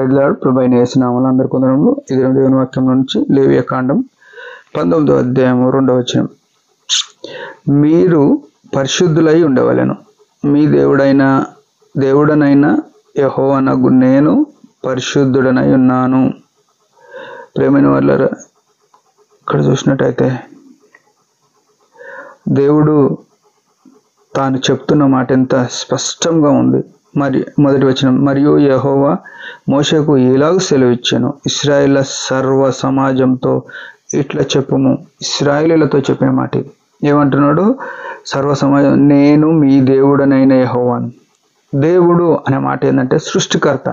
Praise lord. ప్రభువైన యేసు నామములో అందరికీ వందనములు. ఇది దేవుని వాక్యం నుంచి లేవియా కాండం 19వ అధ్యాయము 2వ వచనం. మీరు పరిశుద్ధులై ఉండవలెను, మీ దేవుడనైన యెహోవానగు నేను పరిశుద్ధుడనై ఉన్నాను. ప్రేమైన వాళ్ళారా, ఇక్కడ చూసినట్టయితే దేవుడు తాను చెప్తున్న మాట ఎంత స్పష్టంగా ఉంది. మరి మొదటి వచనం, మరియు యెహోవా మోషేకు ఇలాగ సెలవిచ్చెను, ఇశ్రాయేళ్ల సర్వ సమాజంతో ఇట్లా చెప్పుము. ఇశ్రాయేలీలతో చెప్పే మాట ఇది. ఏమంటున్నాడు? సర్వ సమాజం, నేను మీ దేవుడనైన యెహోవాను. దేవుడు అనే మాట ఏంటంటే సృష్టికర్త,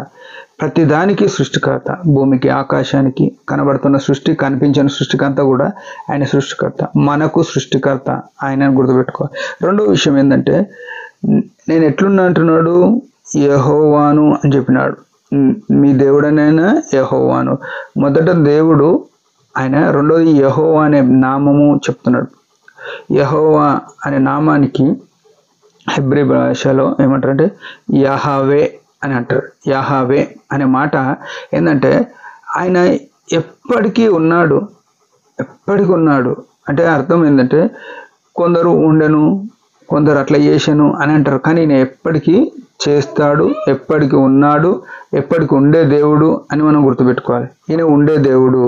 ప్రతిదానికి సృష్టికర్త. భూమికి, ఆకాశానికి, కనబడుతున్న సృష్టి, కనిపించిన సృష్టికంతా కూడా ఆయన సృష్టికర్త. మనకు సృష్టికర్త ఆయనను గుర్తుపెట్టుకోవాలి. రెండో విషయం ఏంటంటే, నేను ఎట్లున్నా అంటున్నాడు? యెహోవాను అని చెప్పినాడు. మీ దేవుడనైనా యెహోవాను. మొదట దేవుడు ఆయన, రెండోది యెహోవా అనే నామము చెప్తున్నాడు. యెహోవా అనే నామానికి హెబ్రీ భాషలో ఏమంటారంటే యహవే అని అంటారు. యహవే అనే మాట ఏంటంటే ఆయన ఎప్పటికీ ఉన్నాడు, ఎప్పటికీ ఉన్నాడు. అంటే అర్థం ఏంటంటే, కొందరు ఉండను, కొందరు అట్లా చేశాను అని అంటారు, కానీ ఈయన ఎప్పటికీ చేస్తాడు, ఎప్పటికీ ఉన్నాడు, ఎప్పటికీ ఉండే దేవుడు అని మనం గుర్తుపెట్టుకోవాలి. ఈయన ఉండే దేవుడు.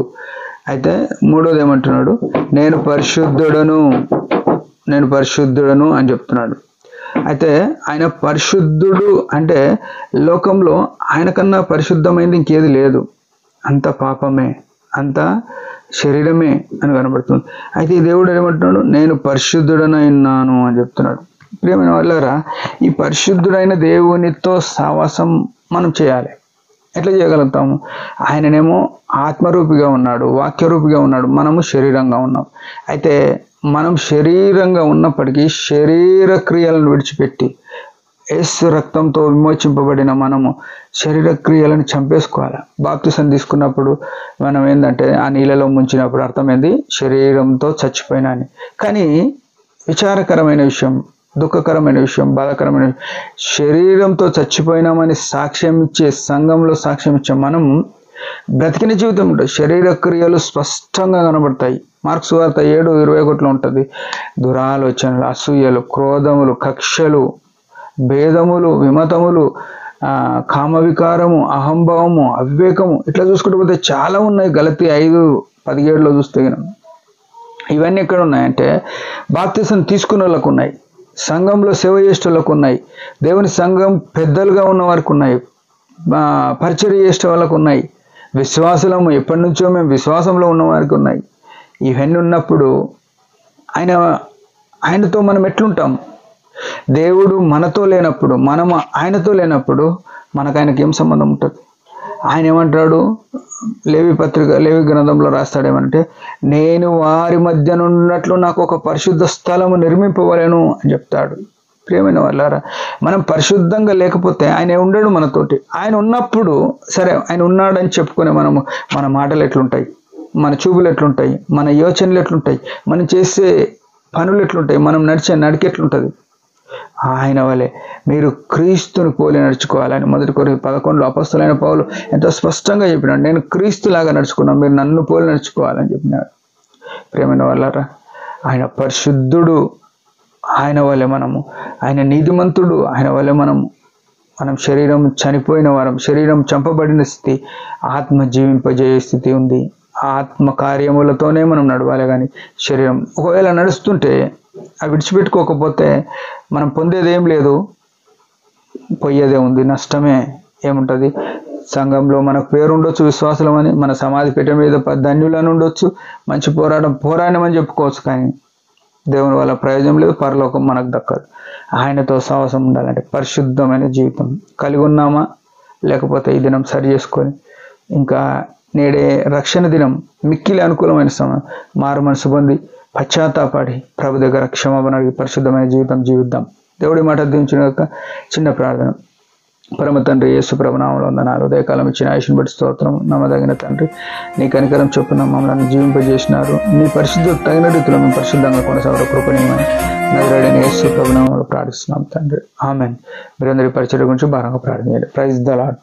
అయితే మూడోది ఏమంటున్నాడు? నేను పరిశుద్ధుడను అని చెప్తున్నాడు. అయితే ఆయన పరిశుద్ధుడు అంటే లోకంలో ఆయన కన్నా పరిశుద్ధమైనది ఇంకేది లేదు. అంత పాపమే, అంత శరీరమే అని కనబడుతుంది. అయితే ఈ దేవుడు ఏమంటున్నాడు? నేను పరిశుద్ధుడనై ఉన్నాను అని చెప్తున్నాడు. ప్రియమైన వాళ్ళారా, ఈ పరిశుద్ధుడైన దేవునితో సావాసం మనం చేయాలి. ఎట్లా చేయగలుగుతాము? ఆయననేమో ఆత్మరూపిగా ఉన్నాడు, వాక్యరూపిగా ఉన్నాడు, మనము శరీరంగా ఉన్నాం. అయితే మనం శరీరంగా ఉన్నప్పటికీ శరీర క్రియలను విడిచిపెట్టి యేసు రక్తంతో విమోచింపబడిన మనము శరీర క్రియలను చంపేసుకోవాలి. బాప్తిసం తీసుకున్నప్పుడు మనం ఏంటంటే ఆ నీళ్ళలో ముంచినప్పుడు అర్థమైంది శరీరంతో చచ్చిపోయినా అని. కానీ విచారకరమైన విషయం, దుఃఖకరమైన విషయం, బాధాకరమైన విషయం, శరీరంతో చచ్చిపోయినామని సాక్ష్యం ఇచ్చే, సంఘంలో సాక్ష్యం ఇచ్చే మనం బ్రతికిన జీవితం ఉంటుంది. శరీర క్రియలు స్పష్టంగా కనబడతాయి. మార్కు సువార్త 7:21 ఉంటుంది. దురాలోచనలు, అసూయలు, క్రోధములు, కక్షలు, భేదములు, విమతములు, కామవికారము, అహంభావము, అవివేకము, ఇట్లా చూసుకుంటూ పోతే చాలా ఉన్నాయి. గలతీ 5:17 చూస్తే ఇవన్నీ ఎక్కడ ఉన్నాయంటే బాప్తిసం తీసుకున్న వాళ్ళకు ఉన్నాయి, సంఘంలో సేవ చేసే వాళ్ళకు ఉన్నాయి, దేవుని సంఘం పెద్దలుగా ఉన్న వారికి ఉన్నాయి, పరిచర్య చేసే వాళ్ళకు ఉన్నాయి, విశ్వాసులము ఎప్పటి నుంచో మేము విశ్వాసంలో ఉన్న వారికి ఉన్నాయి. ఇవన్నీ ఉన్నప్పుడు ఆయనతో మనం ఎట్లుంటాం? దేవుడు మనతో లేనప్పుడు, మనము ఆయనతో లేనప్పుడు మనకు ఆయనకి ఏం సంబంధం ఉంటుంది? ఆయన ఏమంటాడు? లేవి గ్రంథంలో రాస్తాడేమంటే, నేను వారి మధ్య ఉన్నట్లు నాకు ఒక పరిశుద్ధ స్థలము నిర్మింపవలెను అని చెప్తాడు. ప్రియమైన వాళ్ళారా, మనం పరిశుద్ధంగా లేకపోతే ఆయన ఉండడు మనతోటి. ఆయన ఉన్నప్పుడు సరే ఆయన ఉన్నాడని చెప్పుకునే మనము, మన మాటలు ఎట్లుంటాయి, మన చూపులు ఎట్లుంటాయి, మన యోచనలు ఎట్లుంటాయి, మనం చేసే పనులు ఎట్లుంటాయి, మనం నడిచే నడికి ఎట్లుంటుంది? ఆయన వలె మీరు క్రీస్తుని పోలి నడుచుకోవాలని 1 కొరింథీయులు 11 అపొస్తలుడైన పౌలు ఎంతో స్పష్టంగా చెప్పినాడు. నేను క్రీస్తులాగా నడుచుకున్నాను, మీరు నన్ను పోలి నడుచుకోవాలని చెప్పినాడు. ప్రియమైన వాళ్ళారా, ఆయన పరిశుద్ధుడు, ఆయన వలె మనము, ఆయన నీతిమంతుడు, ఆయన వలె మనం శరీరం చనిపోయిన వారం, శరీరం చంపబడిన స్థితి, ఆత్మ జీవింపజేయ స్థితి ఉంది. ఆత్మ కార్యములతోనే మనం నడవాలి. కానీ శరీరం ఒకవేళ నడుస్తుంటే అవి విడిచిపెట్టుకోకపోతే మనం పొందేది ఏం లేదు, పోయేదే ఉంది, నష్టమే ఏముంటుంది? సంఘంలో మనకు పేరు ఉండొచ్చు, విశ్వాసులం అని, మన సమాధి పీఠం మీద ధన్యులని ఉండొచ్చు, మంచి పోరాడమని చెప్పుకోవచ్చు, కానీ దేవుని వల్ల ప్రయోజనం లేదు, పరలోకం మనకు దక్కదు. ఆయనతో సావాసం ఉండాలంటే పరిశుద్ధమైన జీవితం కలిగి ఉన్నామా? లేకపోతే ఈ దినం సరి చేసుకొని ఇంకా నేడే రక్షణ దినం, మిక్కిలి అనుకూలమైన సమయం, మారు మనసు పొంది పశ్చాత్తాపడి ప్రభు దగ్గర క్షమాపణ అడిగి పరిశుద్ధమైన జీవితం జీవిద్దాం. దేవుడి మాట దీవించిన యొక్క చిన్న ప్రార్థన. పరమ తండ్రి, యేసు ప్రభు నామములో వందనాలు. ఉదయకాలం ఇచ్చిన ఆయుష్ను బట్టి స్తోత్రం. నమ్మదగిన తండ్రి, నీ కనికరం చొప్పున మమ్మల్ని జీవింపజేసినారు. నీ పరిశుద్ధ తగిన రీతిలో మేము పరిశుద్ధంగా కొనసాగడం కృపణీయమని నజరేయుడైన యేసు ప్రభు నామములో ప్రార్థిస్తున్నాం తండ్రి, ఆమేన్. మీరందరి పరిచర్య గురించి భారంగా ప్రార్థన చేయండి. Praise the lord.